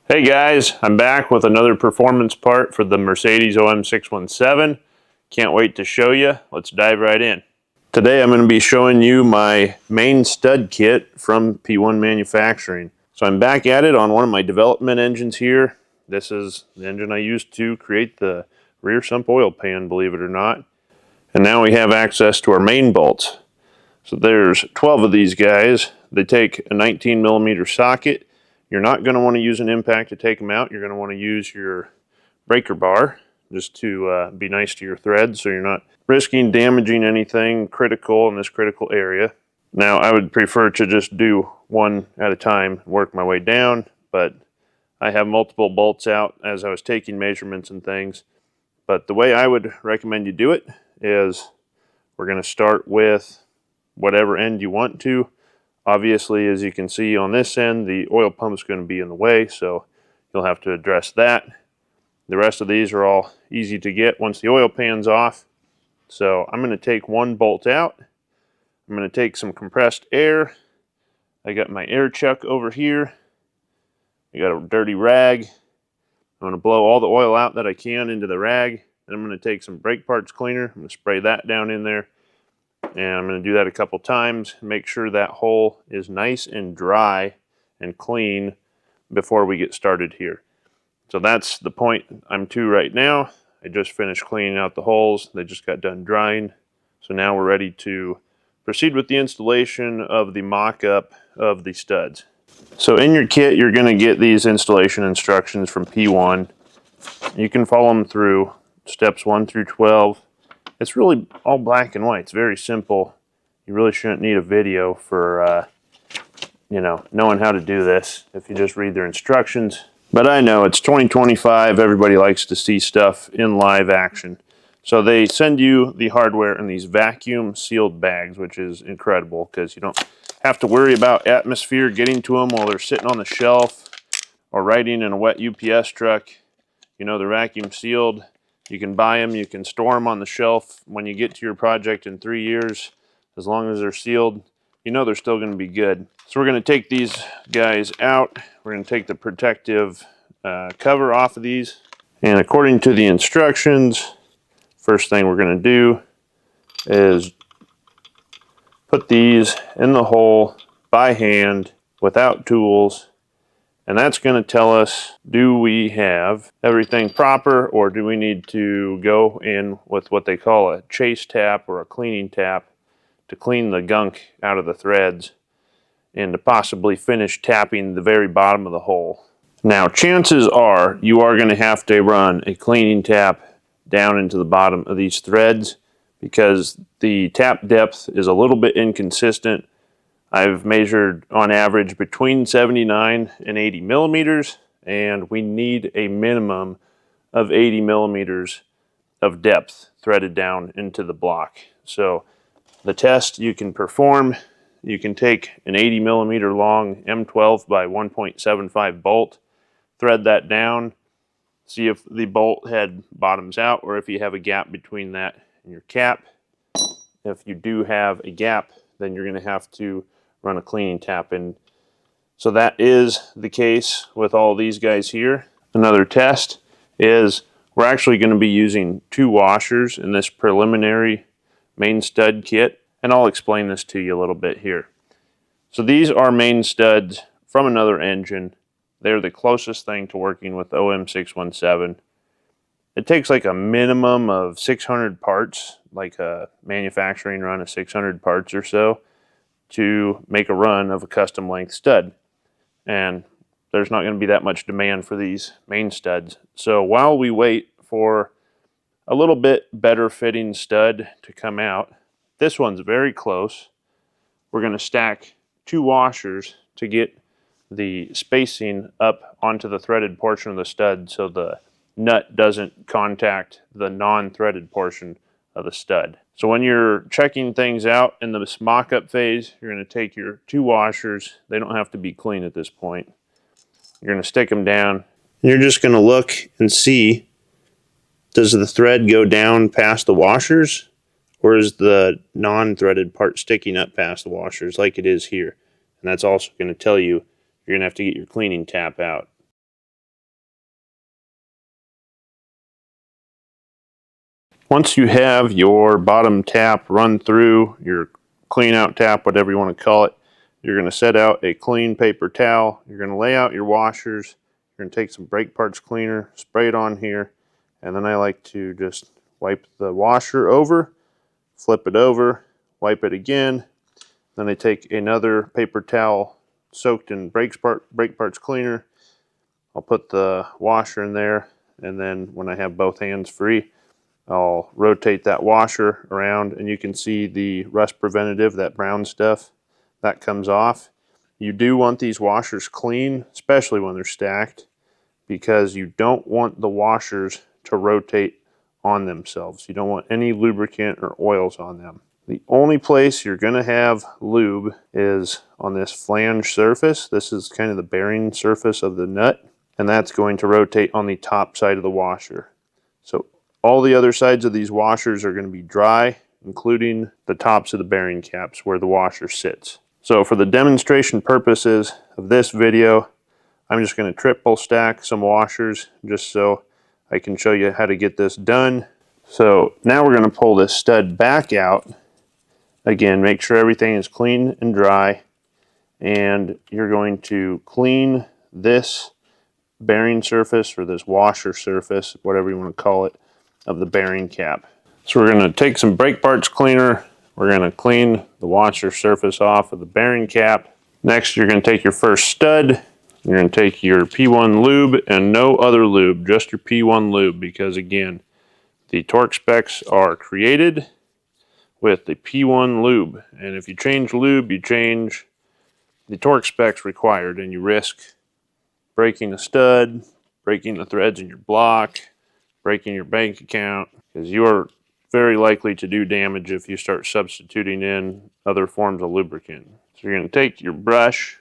Hey guys, I'm back with another performance part for the Mercedes OM617. Can't wait to show you. Let's dive right in. Today I'm going to be showing you my main stud kit from P1 Manufacturing. So I'm back at it on one of my development engines here. This is the engine I used to create the rear sump oil pan, believe it or not. And now we have access to our main bolts. So there's 12 of these guys. They take a 19mm socket. You're not going to want to use an impact to take them out. You're going to want to use your breaker bar just to be nice to your threads so you're not risking damaging anything critical in this critical area. Now I would prefer to just do one at a time, work my way down, but I have multiple bolts out as I was taking measurements and things. But the way I would recommend you do it is we're going to start with whatever end you want to. Obviously, as you can see on this end, the oil pump is going to be in the way, so you'll have to address that. The rest of these are all easy to get once the oil pan's off. So I'm going to take one bolt out. I'm going to take some compressed air. I got my air chuck over here. I got a dirty rag. I'm going to blow all the oil out that I can into the rag. Then I'm going to take some brake parts cleaner. I'm going to spray that down in there. And I'm going to do that a couple times. Make sure that hole is nice and dry and clean before we get started here. So that's the point I'm to right now. I just finished cleaning out the holes. They just got done drying. So now we're ready to proceed with the installation of the mock-up of the studs. So in your kit, you're going to get these installation instructions from P1. You can follow them through steps 1 through 12. It's really all black and white. It's very simple. You really shouldn't need a video for, knowing how to do this if you just read their instructions. But I know it's 2025. Everybody likes to see stuff in live action. So they send you the hardware in these vacuum sealed bags, which is incredible because you don't have to worry about atmosphere getting to them while they're sitting on the shelf or riding in a wet UPS truck. They're vacuum sealed. You can buy them, you can store them on the shelf when you get to your project in 3 years. As long as they're sealed, they're still going to be good. So we're going to take these guys out. We're going to take the protective cover off of these. And according to the instructions, first thing we're going to do is put these in the hole by hand without tools. And that's going to tell us, do we have everything proper, or do we need to go in with what they call a chase tap or a cleaning tap to clean the gunk out of the threads and to possibly finish tapping the very bottom of the hole. Now, chances are you are going to have to run a cleaning tap down into the bottom of these threads because the tap depth is a little bit inconsistent. I've measured on average between 79 and 80 millimeters, and we need a minimum of 80 millimeters of depth threaded down into the block. So the test you can perform, you can take an 80 millimeter long M12 by 1.75 bolt, thread that down, see if the bolt head bottoms out or if you have a gap between that and your cap. If you do have a gap, then you're going to have to run a cleaning tap in. So that is the case with all these guys here. Another test is we're actually going to be using 2 washers in this preliminary main stud kit, and I'll explain this to you a little bit here. So these are main studs from another engine. They're the closest thing to working with OM617. It takes like a minimum of 600 parts, like a manufacturing run of 600 parts or so, to make a run of a custom length stud. And there's not going to be that much demand for these main studs. So while we wait for a little bit better fitting stud to come out, this one's very close. We're going to stack 2 washers to get the spacing up onto the threaded portion of the stud so the nut doesn't contact the non-threaded portion of the stud. So when you're checking things out in this mock-up phase, you're going to take your 2 washers. They don't have to be clean at this point. You're going to stick them down. And you're just going to look and see, does the thread go down past the washers, or is the non-threaded part sticking up past the washers like it is here? And that's also going to tell you you're going to have to get your cleaning tap out. Once you have your bottom tap run through, your clean out tap, whatever you want to call it, you're going to set out a clean paper towel. You're going to lay out your washers. You're going to take some brake parts cleaner, spray it on here, and then I like to just wipe the washer over, flip it over, wipe it again. Then I take another paper towel soaked in brake parts cleaner. I'll put the washer in there, and then when I have both hands free, I'll rotate that washer around, and you can see the rust preventative, that brown stuff, that comes off. You do want these washers clean, especially when they're stacked, because you don't want the washers to rotate on themselves. You don't want any lubricant or oils on them. The only place you're going to have lube is on this flange surface. This is kind of the bearing surface of the nut, and that's going to rotate on the top side of the washer. So all the other sides of these washers are going to be dry, including the tops of the bearing caps where the washer sits. So for the demonstration purposes of this video, I'm just going to triple stack some washers just so I can show you how to get this done. So now we're going to pull this stud back out. Again, make sure everything is clean and dry, and you're going to clean this bearing surface or this washer surface, whatever you want to call it, of the bearing cap. So we're going to take some brake parts cleaner. We're going to clean the washer surface off of the bearing cap. Next, you're going to take your first stud. You're going to take your P1 lube and no other lube, just your P1 lube, because again, the torque specs are created with the P1 lube. And if you change lube, you change the torque specs required, and you risk breaking a stud, breaking the threads in your block, breaking your bank account, because you are very likely to do damage if you start substituting in other forms of lubricant. So you're going to take your brush,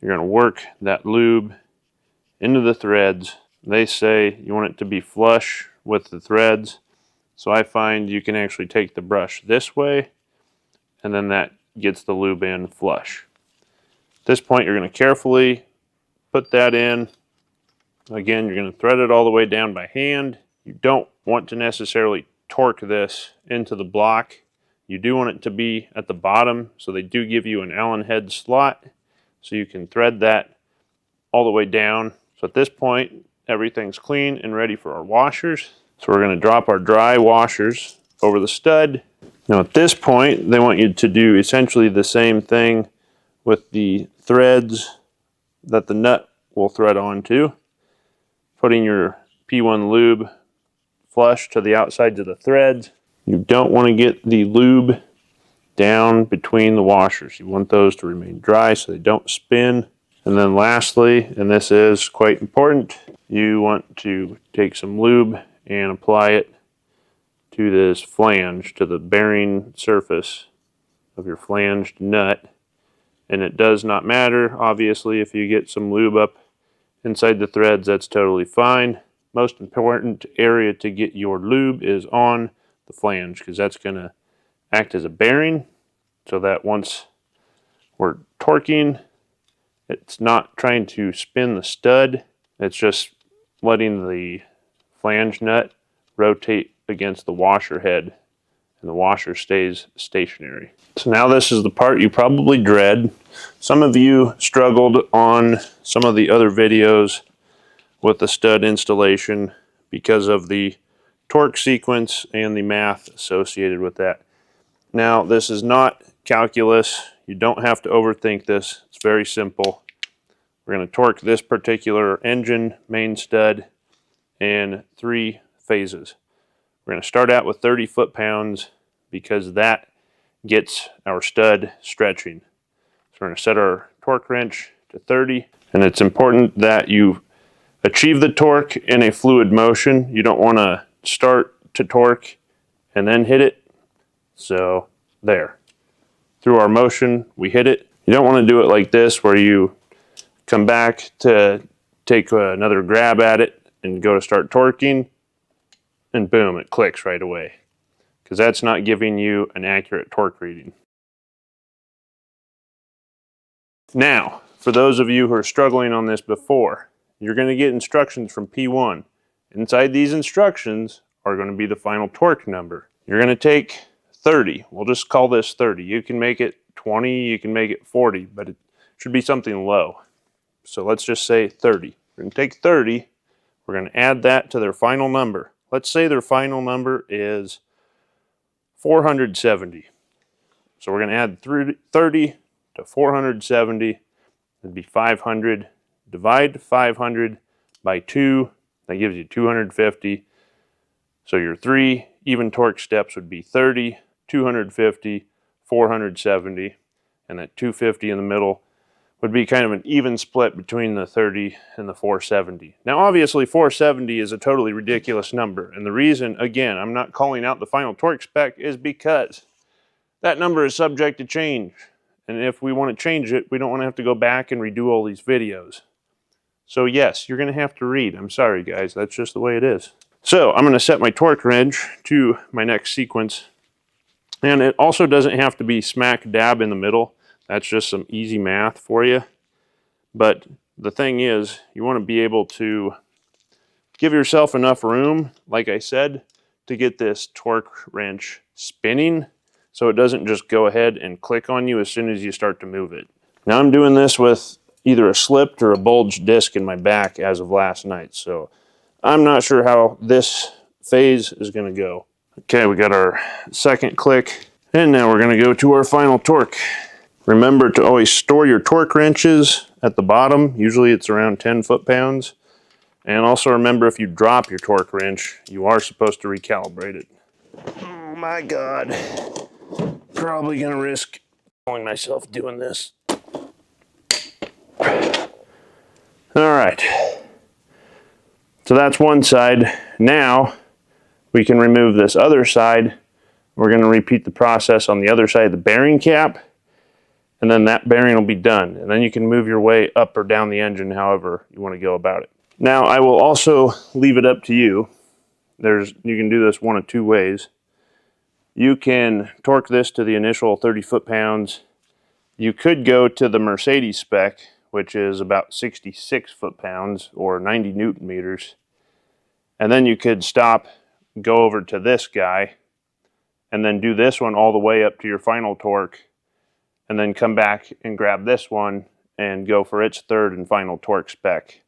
you're going to work that lube into the threads. They say you want it to be flush with the threads, so I find you can actually take the brush this way, and then that gets the lube in flush. At this point, you're going to carefully put that in. Again, you're going to thread it all the way down by hand. You don't want to necessarily torque this into the block. You do want it to be at the bottom, so they do give you an Allen head slot, so you can thread that all the way down. So at this point, everything's clean and ready for our washers. So we're going to drop our dry washers over the stud. Now at this point, they want you to do essentially the same thing with the threads that the nut will thread onto. Putting your P1 lube flush to the outsides of the threads. You don't want to get the lube down between the washers. You want those to remain dry so they don't spin. And then lastly, and this is quite important, you want to take some lube and apply it to this flange, to the bearing surface of your flanged nut. And it does not matter, obviously, if you get some lube up inside the threads, that's totally fine. Most important area to get your lube is on the flange, because that's going to act as a bearing, so that once we're torquing, it's not trying to spin the stud, it's just letting the flange nut rotate against the washer head, and the washer stays stationary. So now this is the part you probably dread. Some of you struggled on some of the other videos with the stud installation because of the torque sequence and the math associated with that. Now, this is not calculus. You don't have to overthink this. It's very simple. We're going to torque this particular engine main stud in 3 phases. We're going to start out with 30 foot-pounds because that gets our stud stretching. So we're going to set our torque wrench to 30, and it's important that you achieve the torque in a fluid motion. You don't want to start to torque and then hit it. So there. Through our motion, we hit it. You don't want to do it like this where you come back to take another grab at it and go to start torquing, and boom, it clicks right away, because that's not giving you an accurate torque reading. Now, for those of you who are struggling on this before, you're going to get instructions from P1. Inside these instructions are going to be the final torque number. You're going to take 30. We'll just call this 30. You can make it 20, you can make it 40, but it should be something low. So let's just say 30. We're going to take 30. We're going to add that to their final number. Let's say their final number is 470. So we're going to add 30 to 470. It'd be 500. Divide 500 by 2. That gives you 250. So your 3 even torque steps would be 30, 250, 470. And that 250 in the middle would be kind of an even split between the 30 and the 470. Now obviously 470 is a totally ridiculous number, and the reason, again, I'm not calling out the final torque spec is because that number is subject to change. And if we want to change it, we don't want to have to go back and redo all these videos. So yes, you're going to have to read. I'm sorry guys, that's just the way it is. So I'm going to set my torque wrench to my next sequence. And it also doesn't have to be smack dab in the middle. That's just some easy math for you. But the thing is, you want to be able to give yourself enough room, like I said, to get this torque wrench spinning so it doesn't just go ahead and click on you as soon as you start to move it. Now I'm doing this with either a slipped or a bulged disc in my back as of last night, so I'm not sure how this phase is going to go. Okay, we got our second click, and now we're going to go to our final torque. Remember to always store your torque wrenches at the bottom. Usually it's around 10 foot-pounds. And also remember, if you drop your torque wrench, you are supposed to recalibrate it. Oh my God. Probably gonna risk killing myself doing this. All right. So that's one side. Now we can remove this other side. We're gonna repeat the process on the other side of the bearing cap. And then that bearing will be done. And then you can move your way up or down the engine however you want to go about it. Now I will also leave it up to you. You can do this one of two ways. You can torque this to the initial 30 foot-pounds. You could go to the Mercedes spec, which is about 66 foot-pounds or 90 Newton meters. And then you could stop, go over to this guy, and then do this one all the way up to your final torque, and then come back and grab this one and go for its third and final torque spec.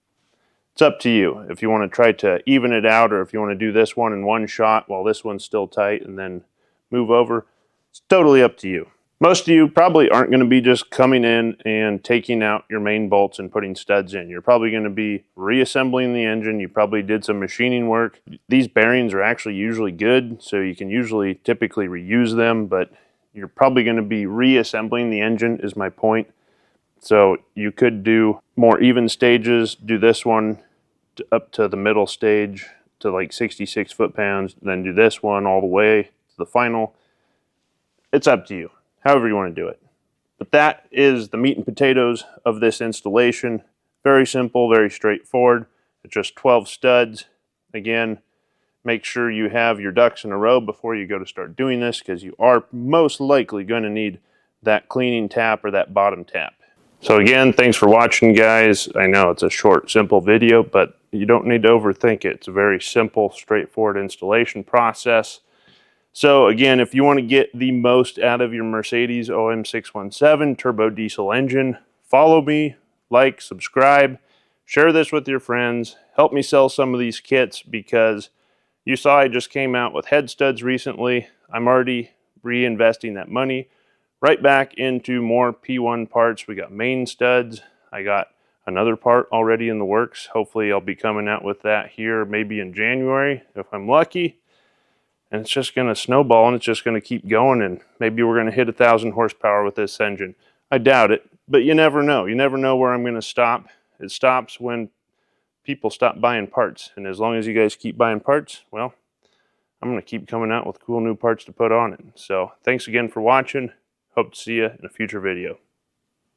It's up to you if you want to try to even it out, or if you want to do this one in one shot while this one's still tight and then move over. It's totally up to you. Most of you probably aren't going to be just coming in and taking out your main bolts and putting studs in. You're probably going to be reassembling the engine. You probably did some machining work. These bearings are actually usually good, so you can typically reuse them, but you're probably going to be reassembling the engine is my point. So you could do more even stages, do this one up to the middle stage to like 66 foot-pounds, then do this one all the way to the final. It's up to you, however you want to do it. But that is the meat and potatoes of this installation. Very simple, very straightforward. It's just 12 studs. Again, make sure you have your ducks in a row before you go to start doing this, because you are most likely going to need that cleaning tap or that bottom tap. So again, thanks for watching, guys. I know it's a short, simple video, but you don't need to overthink it. It's a very simple, straightforward installation process. So again, if you want to get the most out of your Mercedes OM617 turbo diesel engine, follow me, like, subscribe, share this with your friends, help me sell some of these kits, because you saw I just came out with head studs recently. I'm already reinvesting that money right back into more P1 parts. We got main studs. I got another part already in the works. Hopefully I'll be coming out with that here maybe in January if I'm lucky. And it's just going to snowball, and it's just going to keep going, and maybe we're going to hit 1,000 horsepower with this engine. I doubt it, but you never know. You never know where I'm going to stop. It stops when people stop buying parts, and as long as you guys keep buying parts, well, I'm going to keep coming out with cool new parts to put on it. So thanks again for watching. Hope to see you in a future video.